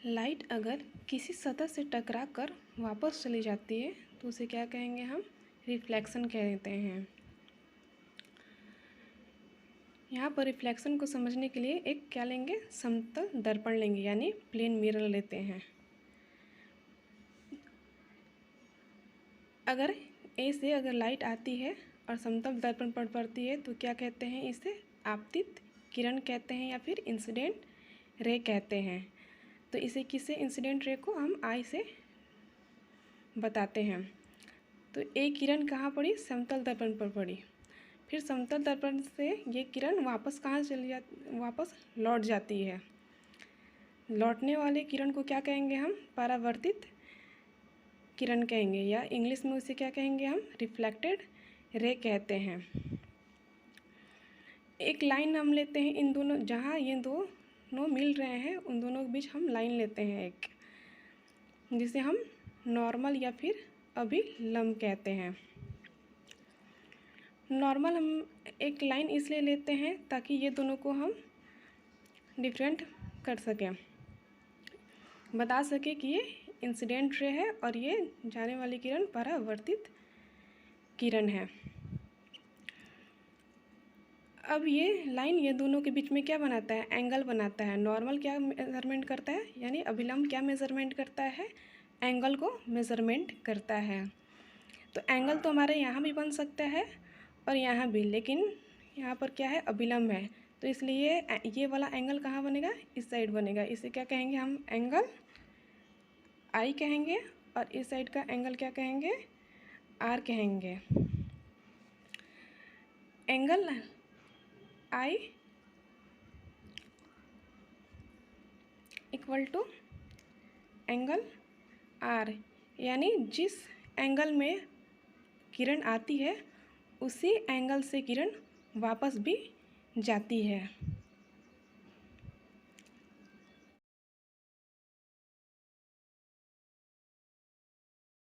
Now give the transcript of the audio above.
Light अगर किसी सतह से टकरा कर वापस चली जाती है तो उसे क्या कहेंगे हम? रिफ्लेक्शन कहते हैं। यहाँ पर रिफ्लेक्शन को समझने के लिए एक क्या लेंगे? समतल दर्पण लेंगे, यानी प्लेन मिरर लेते हैं। अगर ए से अगर लाइट आती है और समतल दर्पण पर पड़ती है तो क्या कहते हैं? इसे आपतित किरण कहते हैं या फिर इंसिडेंट रे कहते हैं। तो इसे किसे? इंसिडेंट रे को हम आई से बताते हैं। तो ए किरण कहाँ पड़ी? समतल दर्पण पर पड़ी। फिर समतल दर्पण से ये किरण वापस कहाँ चली जाती? वापस लौट जाती है। लौटने वाले किरण को क्या कहेंगे हम? परावर्तित किरण कहेंगे, या इंग्लिश में उसे क्या कहेंगे हम? रिफ्लेक्टेड रे कहते हैं। एक लाइन हम लेते हैं इन दोनों, जहाँ ये दोनों मिल रहे हैं उन दोनों के बीच हम लाइन लेते हैं एक, जिसे हम नॉर्मल या फिर अभिलंब कहते हैं। नॉर्मल हम एक लाइन इसलिए लेते हैं ताकि ये दोनों को हम डिफरेंट कर सकें, बता सकें कि ये इंसिडेंट रे है और ये जाने वाली किरण परावर्तित किरण है। अब ये लाइन ये दोनों के बीच में क्या बनाता है? एंगल बनाता है। नॉर्मल क्या मेज़रमेंट करता है, यानी अभिलंब क्या मेज़रमेंट करता है? एंगल को मेज़रमेंट करता है। तो एंगल तो हमारे यहाँ भी बन सकता है और यहाँ भी, लेकिन यहाँ पर क्या है? अभिलंब है, तो इसलिए ये वाला एंगल कहाँ बनेगा? इस साइड बनेगा। इसे क्या कहेंगे हम? एंगल आई कहेंगे, और इस साइड का एंगल क्या कहेंगे? आर कहेंगे। Angle I equal to angle R, यानी जिस एंगल में किरण आती है उसी एंगल से किरण वापस भी जाती है।